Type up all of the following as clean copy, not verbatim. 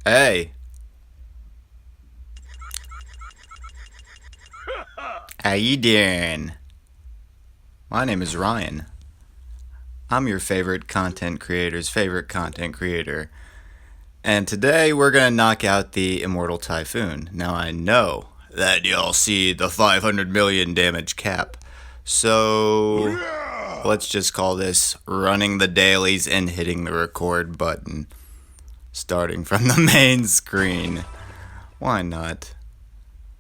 Hey. How you doing? My name is Ryan. I'm your favorite content creator's favorite content creator. And today we're gonna knock out the Immortal Typhon. Now I know that y'all see the 500 million damage cap. So let's just call this running the dailies and hitting the record button. Starting from the main screen. Why not?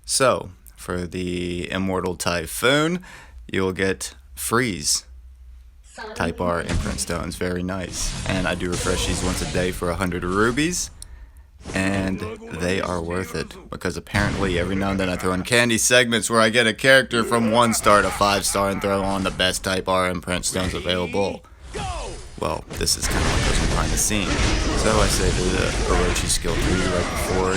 So, for the Immortal Typhon, you'll get freeze. Type R imprint stones, very nice. And I do refresh these once a day for 100 rubies. And they are worth it. Because apparently every now and then I throw in candy segments where I get a character from 1 star to 5 star and throw on the best Type R imprint stones available. Well, this is kind of what goes behind the scenes. So I saved the orochi skill 3 right before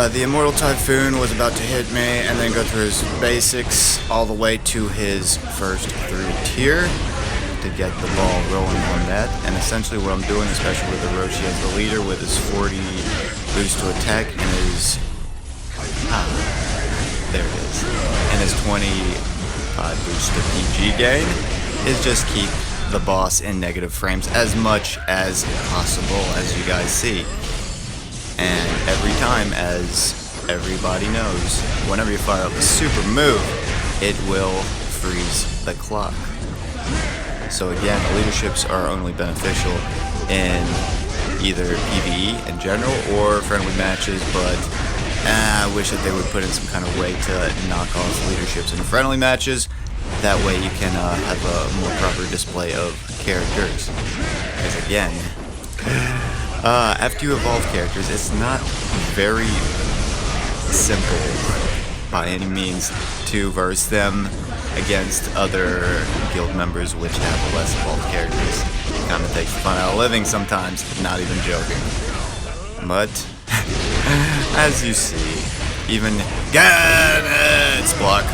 the Immortal Typhon was about to hit me, and then go through his basics all the way to his first 3 tier to get the ball rolling on that. And essentially what I'm doing, especially with orochi as the leader, with his 40 boost to attack and his there it is, and his 25 boost to PG gain, is just keep the boss in negative frames as much as possible, as you guys see. And every time, as everybody knows, whenever you fire up a super move, it will freeze the clock. So again, leaderships are only beneficial in either PvE in general or friendly matches, but I wish that they would put in some kind of way to knock off leaderships in friendly matches. That way you can have a more proper display of characters. Because again, after you evolve characters, it's not very simple by any means to verse them against other guild members which have less evolved characters. It kind of takes the fun out of living sometimes, not even joking. But, as you see, even it's block.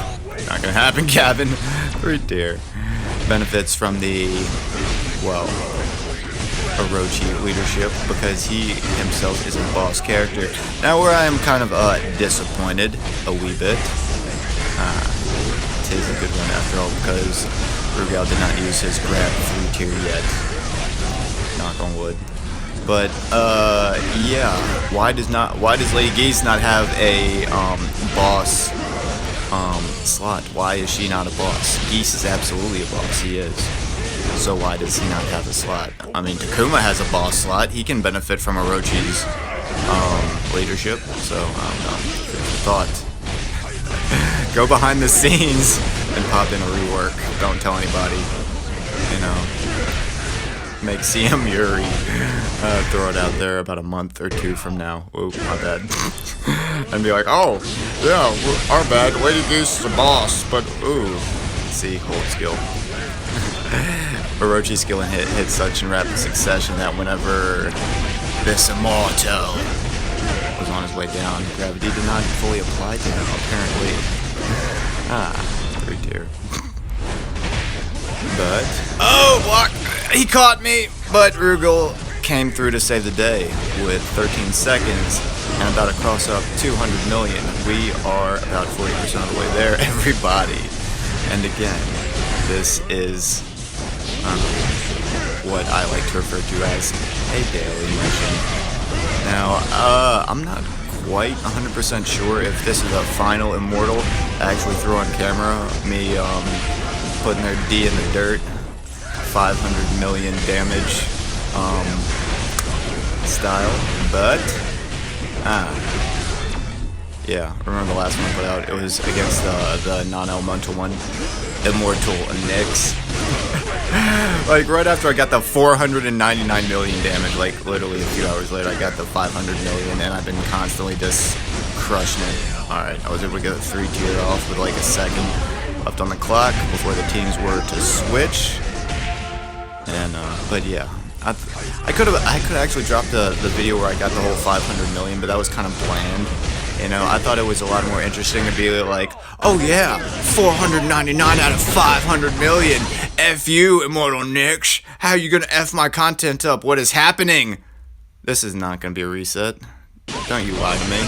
Not gonna happen, Gavin. 3 tier. Benefits from the, well, orochi leadership because he himself is a boss character. Now where I am kind of disappointed a wee bit. It is a good one after all because Rugal did not use his grab 3 tier yet. Knock on wood. But yeah, why does Lady Geese not have a boss slot? Why is she not a boss? Geese is absolutely a boss, he is. So why does he not have a slot? I mean, Takuma has a boss slot. He can benefit from Orochi's leadership. So, I don't know. Thought. Go behind the scenes and pop in a rework. Don't tell anybody. You know. Make CM Yuri throw it out there about a month or 2 from now. Ooh, my bad. And be like, oh, yeah, our bad. Lady Goose is a boss, but ooh. See, hold skill. Orochi skill and hit such in rapid succession that whenever this Immortal was on his way down, gravity did not fully apply to him, apparently. 3 tier. But, oh, block! He caught me! But Rugal came through to save the day with 13 seconds and about to cross up 200 million. We are about 40% of the way there, everybody. And again, this is what I like to refer to as a daily mission. Now, I'm not quite 100% sure if this is a final Immortal. I actually threw on camera me putting their D in the dirt, 500 million damage style, but yeah, remember the last one I put out? It was against the non-elemental one, Immortal Nyx. Like right after I got the 499 million damage, like literally a few hours later, I got the 500 million, and I've been constantly just crushing it. All right, I was able to get a 3 tier off with like a second left on the clock before the teams were to switch. And but yeah, I could actually dropped the video where I got the whole 500 million, but that was kind of bland. You know, I thought it was a lot more interesting to be like, oh yeah, 499 out of 500 million. F you, Immortal Nyx. How are you gonna F my content up? What is happening? This is not going to be a reset. Don't you lie to me.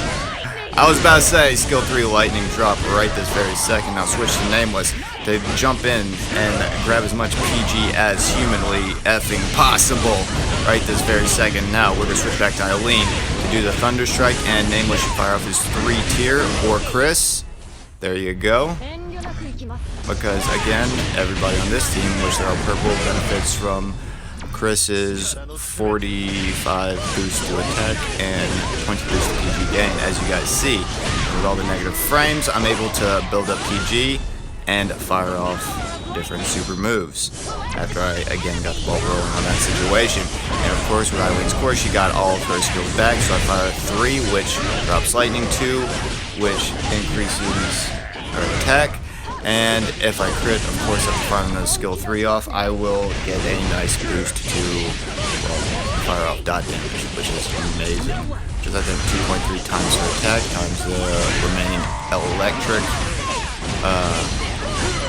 I was about to say skill 3 lightning drop right this very second. Now switch to nameless to jump in and grab as much PG as humanly effing possible right this very second. Now we're going to switch back to Eileene to do the thunder strike, and nameless should fire off his 3 tier or Chris. There you go. Because again, everybody on this team, which there are purple, benefits from Chris's 45 boost to attack and 20 boost to PG gain. As you guys see, with all the negative frames, I'm able to build up PG and fire off different super moves after I again got the ball rolling on that situation. And of course, with Eileene's core, she got all of her skills back, so I fire 3, which drops lightning, 2, which increases her attack. And if I crit, of course, after firing the skill 3 off, I will get a nice boost to, well, fire off dot damage, which is amazing. Which is, I think, 2.3 times her attack times the remaining electric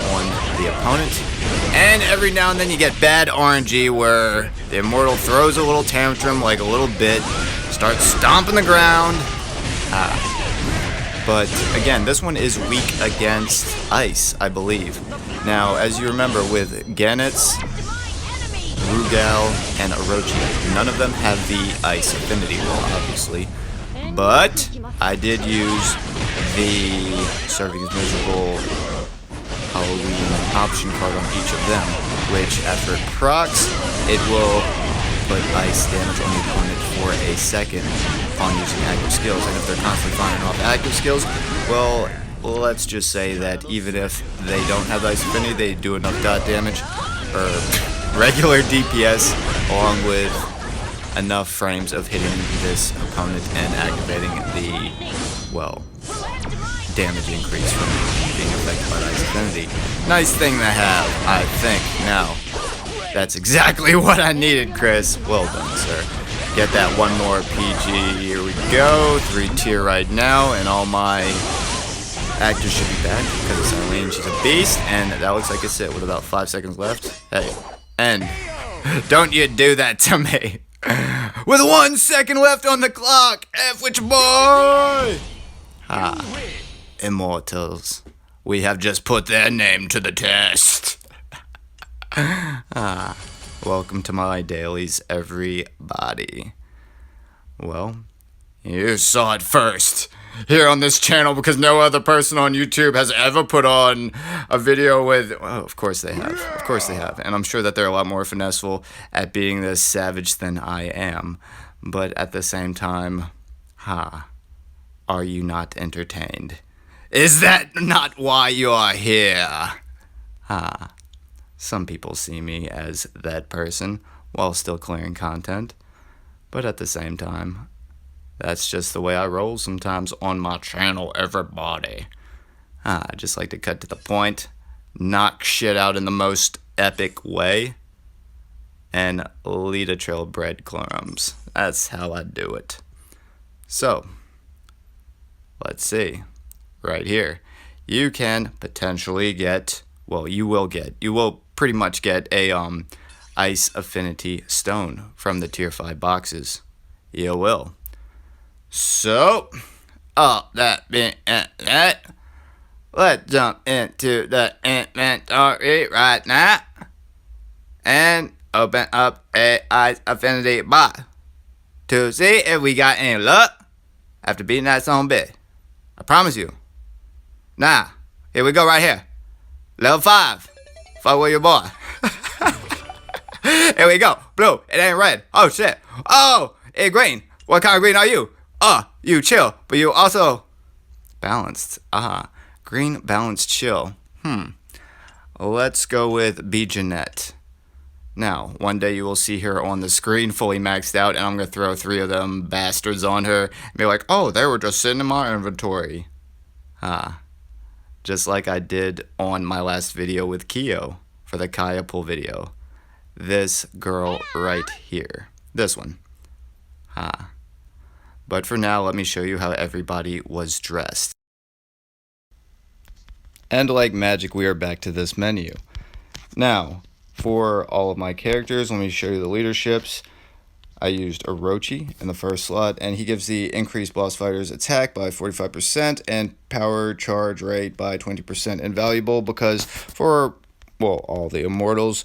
on the opponent. And every now and then you get bad RNG where the Immortal throws a little tantrum, like a little bit, starts stomping the ground. But again, this one is weak against ice, I believe. Now, as you remember, with Ganets, Rugal, and Orochi, none of them have the ice affinity wall, obviously. But I did use the Serving as Miserable Halloween option card on each of them, which after it procs, it will put ice damage on the opponent for a second upon using active skills. And if they're constantly firing off active skills, well, let's just say that even if they don't have the ice affinity, they do enough dot damage or regular DPS along with enough frames of hitting this opponent and activating the, well, damage increase from being affected by the ice affinity. Nice thing to have, I think. Now, that's exactly what I needed, Chris. Well done, sir. Get that one more PG. Here we go. 3 tier right now, and all my actors should be back because it's Eileene. She's a beast, and that looks like it's it with about 5 seconds left. Hey, and don't you do that to me. With 1 second left on the clock. F which boy? Immortals. We have just put their name to the test. Welcome to my dailies, everybody. Well, you saw it first here on this channel because no other person on YouTube has ever put on a video with, well, of course they have. Of course they have. And I'm sure that they're a lot more finesseful at being this savage than I am. But at the same time, are you not entertained? Is that not why you are here? Some people see me as that person while still clearing content, but at the same time, that's just the way I roll sometimes on my channel, everybody. I just like to cut to the point, knock shit out in the most epic way, and lead a trail of breadcrumbs. That's how I do it. So, let's see. Right here, you can potentially get, well, you will pretty much get a ice affinity stone from the tier 5 boxes. You will. So, that being that, let's jump into the inventory right now and open up a ice affinity box to see if we got any luck after beating that zombie. I promise you. Now, here we go right here. Level 5. Fuck with your boy. Here we go. Blue. It ain't red. Oh, shit. Oh, it's green. What kind of green are you? You chill, but you also balanced. Green, balanced, chill. Let's go with Jenet. Now, one day you will see her on the screen fully maxed out, and I'm going to throw 3 of them bastards on her and be like, oh, they were just sitting in my inventory. Just like I did on my last video with Kyo for the Kaya pull video. This girl right here. This one. But for now, let me show you how everybody was dressed. And like magic, we are back to this menu. Now, for all of my characters, let me show you the leaderships. I used Orochi in the first slot, and he gives the increased boss fighter's attack by 45% and power charge rate by 20% invaluable because for, well, all the immortals,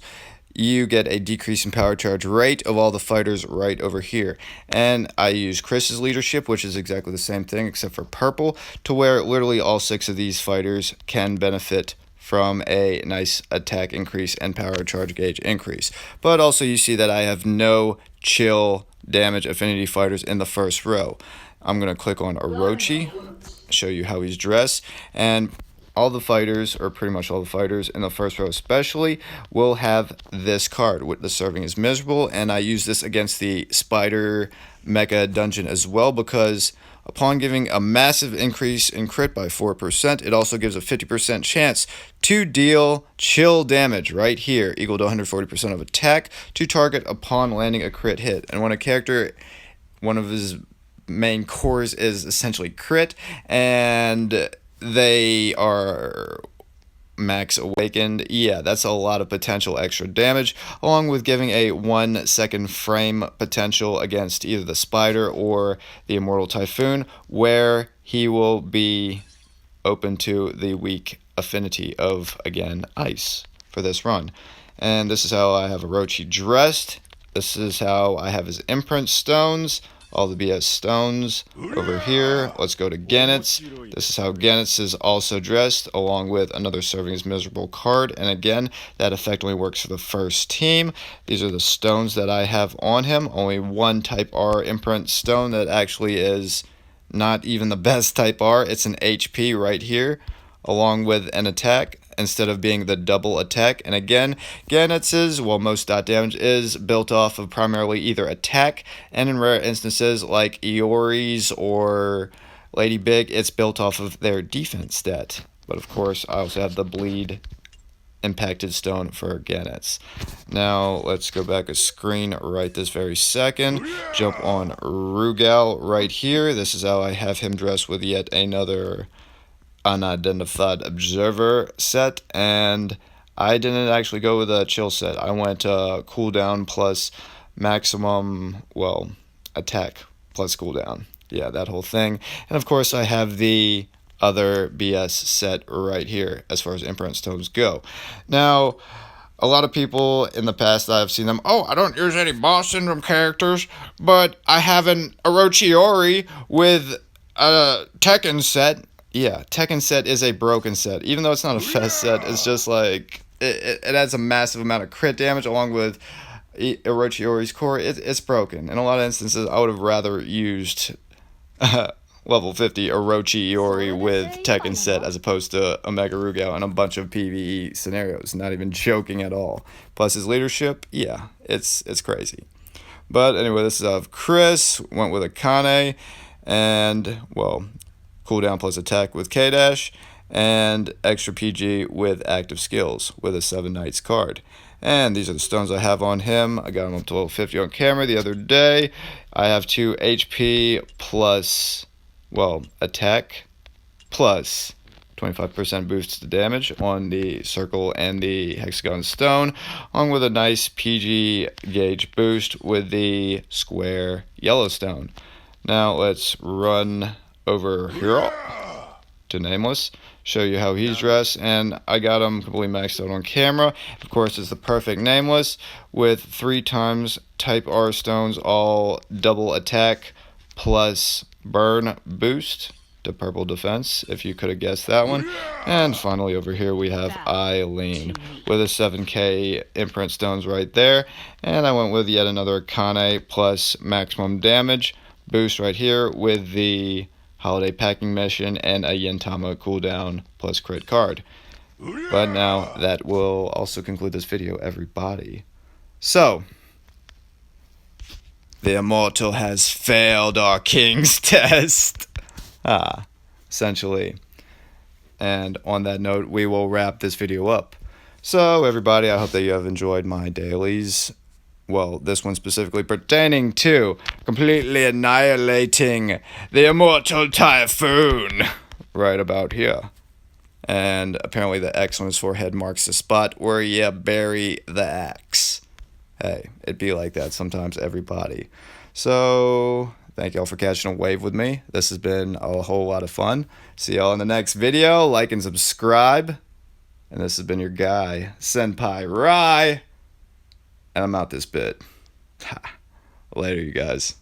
you get a decrease in power charge rate of all the fighters right over here. And I use Chris's leadership, which is exactly the same thing except for purple, to where literally all 6 of these fighters can benefit from a nice attack increase and power charge gauge increase. But also you see that I have no chill damage affinity fighters in the first row. I'm going to click on Orochi, show you how he's dressed, and all the fighters, or pretty much all the fighters in the first row especially, will have this card. The serving is miserable, and I use this against the spider mecha dungeon as well because upon giving a massive increase in crit by 4%, it also gives a 50% chance to deal chill damage right here, equal to 140% of attack to target upon landing a crit hit. And when a character, one of his main cores is essentially crit, and they are max awakened, yeah, that's a lot of potential extra damage, along with giving a 1 second frame potential against either the spider or the Immortal Typhon, where he will be open to the weak affinity of, again, ice for this run. And this is how I have Orochi dressed. This is how I have his imprint stones, all the BS stones over here. Let's go to Genet's. This is how Genet's is also dressed, along with another serving as miserable card. And again, that effect only works for the first team. These are the stones that I have on him. Only one type R imprint stone that actually is not even the best type R. It's an HP right here, along with an attack, instead of being the double attack. And again, Genet's, well, most dot damage is built off of primarily either attack, and in rare instances like Iori's or Lady Big, it's built off of their defense stat. But of course, I also have the bleed impacted stone for Genet's. Now let's go back a screen right this very second. Jump on Rugal right here. This is how I have him dressed with yet another unidentified observer set, and I didn't actually go with a chill set. I went cooldown plus maximum, well, attack plus cooldown. Yeah, that whole thing. And of course I have the other BS set right here as far as imprint stones go. Now, a lot of people in the past I've seen them, oh, I don't use any boss syndrome characters, but I have an Orochi with a Tekken set. Yeah, Tekken set is a broken set. Even though it's not a fast set, it's just like, it adds a massive amount of crit damage along with Orochi Iori's core. It's broken. In a lot of instances, I would have rather used level 50 Orochi Iori with Tekken set as opposed to Omega Rugal in a bunch of PvE scenarios. Not even joking at all. Plus his leadership, yeah, it's crazy. But anyway, this is of Chris. Went with a Kane, and, well, cooldown plus attack with K-Dash, and extra PG with active skills with a 7 Knights card. And these are the stones I have on him. I got him up to level 50 on camera the other day. I have 2 HP plus, well, attack plus 25% boost to damage on the circle and the hexagon stone, along with a nice PG gauge boost with the square yellow stone. Now let's run over here to Nameless, show you how he's dressed, and I got him completely maxed out on camera. Of course, it's the perfect Nameless with 3 times type R stones, all double attack plus burn boost to purple defense, if you could have guessed that one. And finally over here we have Eileene with a 7k imprint stones right there, and I went with yet another Kane plus maximum damage boost right here with the holiday packing mission and a Yentama cooldown plus crit card. But now that will also conclude this video, everybody. So, the Immortal has failed our King's test. Essentially. And on that note, we will wrap this video up. So, everybody, I hope that you have enjoyed my dailies. Well, this one specifically pertaining to completely annihilating the Immortal Typhon right about here. And apparently the X on his forehead marks the spot where you bury the axe. Hey, it'd be like that sometimes, everybody. So, thank y'all for catching a wave with me. This has been a whole lot of fun. See y'all in the next video. Like and subscribe. And this has been your guy, Senpai Rai. And I'm out this bit. Later, you guys.